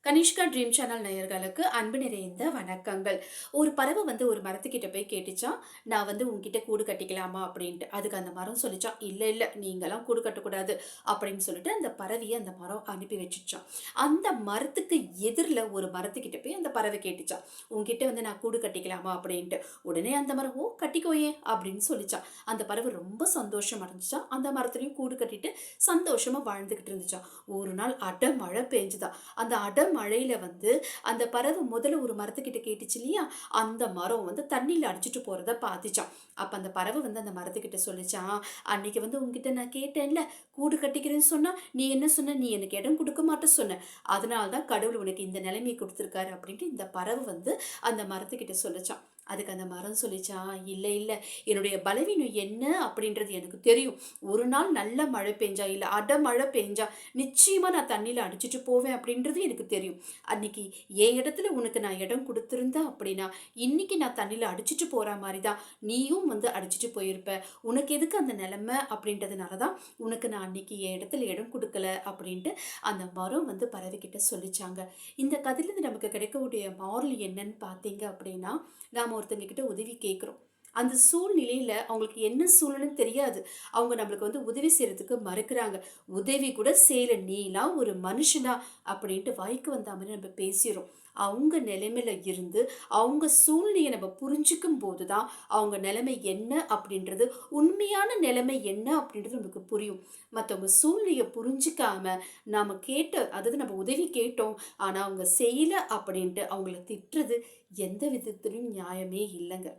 Kanishka dream channel நேயர்களுக்கு அன்பு நிறைந்த வணக்கங்கள். ஒரு பறவை ஒரு மரத்துக்கிட்ட போய் கேட்டுச்சாம், "நான் உன்கிட்ட கூடு கட்டிக்கலாமா?" அப்படின்ட்டு. அதுக்கு அந்த மரம் சொல்லிச்சாம், "இல்ல, இல்ல நீங்கலாம் கூடு கட்டக்கூடாது." அப்படின்னு சொல்லிட்டு அந்த பறவைய அந்த மரம் அனுப்பி வச்சுச்சாம். அந்த மரத்துக்கு எதிர்ல ஒரு மரத்துக்கிட்ட போய் அந்த பறவை கேட்டுச்சாம், "உன்கிட்ட நான் கூடு கட்டிக்கலாமா?" அப்படின்ட்டு. உடனே அந்த மரம், "ஓ! கட்டிக்கோயேன்." அப்படின்னு சொல்லிச்சாம். அந்த பறவை ரொம்ப சந்தோஷம் அடைஞ்சுச்சாம். அந்த மரத்துலயும் கூடு கட்டிட்டு சந்தோஷமா வாழ்ந்துகிட்டு இருந்துச்சாம். ஒரு நாள் மழை பெஞ்சுதாம். அந்த மழையில அந்த பறவை முதல்ல ஒரு மரத்துக்கிட்ட கேட்டுச்சு இல்லையா? அந்த மரம் தண்ணீல அடிச்சுட்டு போறத பார்த்துச்சாம். அப்ப அந்த பறவை அந்த மரத்துக்கிட்ட சொல்லுச்சாம், "அன்னைக்கு உன்கிட்ட நான் கேட்டேன்ல, கூடு கட்டிக்கிறேன்னு சொன்னா, நீ என்ன சொன்ன? நீ எனக்கு இடம் குடுக்க மாட்ட சொன்ன. அதனால தான் கடவுள் உனக்கு இந்த நிலைமைய குடுத்துருக்காரு." அப்படின்ட்டு இந்த பறவை அந்த மரத்துக்கிட்ட சொல்லுச்சாம். அதுக்கு அந்த மரம் சொல்லிச்சாம், "இல்ல, இல்ல. என்னுடைய பலவீனம் என்ன அப்படின்றது எனக்கு தெரியும். ஒரு நாள் நல்ல மழை பெஞ்சா, இல்ல மழை பெஞ்சா, நிச்சயமா நான் தண்ணீல அடிச்சுட்டு போவேன் அப்படின்றது எனக்கு தெரியும். அன்னைக்கு என் இடத்துல உனக்கு நான் இடம் குடுத்திருந்தேன் அப்படின்னா, இன்னைக்கு நான் தண்ணீல அடிச்சுட்டு போற மாரி தான் நீயும் அடிச்சுட்டு போயிருப்ப. உனக்கு எதுக்கு அந்த நிலைமை அப்படின்றதுனால தான் உனக்கு நான் அன்னைக்கு என் இடத்துல இடம் குடுக்கல." அப்படின்ட்டு அந்த மரம் பறவைகிட்ட சொல்லிச்சாங்க. இந்த கதையிலிருந்து நமக்கு கிடைக்கக்கூடிய மாறல் என்னன்னு பார்த்தீங்க அப்படின்னா, நாம ஒருத்தங்க கிட்ட உதவி கேட்கிறோம். அந்த சூழ்நிலையில அவங்களுக்கு என்ன சூழ்நிலைன்னு தெரியாது. அவங்க நம்மளுக்கு உதவி செய்றதுக்கு மறுக்கிறாங்க. "உதவி கூட செய்யல, நீலாம் ஒரு மனுஷனா?" அப்படின்ட்டு வாய்க்கு வந்த மாரி நம்ம பேசிர்றோம். அவங்க நிலைமையில இருந்து, அவங்க சூழ்நிலைய நம்ம புரிஞ்சுக்கும் போது தான், அவங்க நிலைமை என்ன அப்படின்றது, உண்மையான நிலைமை என்ன அப்படின்றது நமக்கு புரியும். மத்தவங்க சூழ்நிலைய புரிஞ்சுக்காம, நாம அதாவது நம்ம உதவி கேட்டோம், ஆனா அவங்க செய்யல அப்படின்ட்டு அவங்கள திட்டுறது எந்த விதத்திலும் நியாயமே இல்லங்க.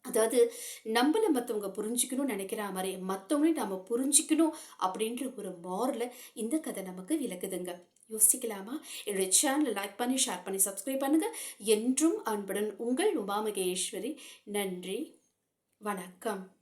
அதாவது நம்மள மத்தவங்க புரிஞ்சுக்கணும்னு நினைக்கிற மாரி, மத்தவங்களையும் நாம புரிஞ்சுக்கணும் அப்படின்ற ஒரு மாறல இந்த கதை நமக்கு விளக்குதுங்க. யோசிக்கலாமா? என்னுடைய சேனல லைக் பண்ணி, ஷேர் பண்ணி, சப்ஸ்கிரைப் பண்ணுங்க. என்றும் அன்புடன் உங்கள் உமா மகேஸ்வரி. நன்றி. வணக்கம்.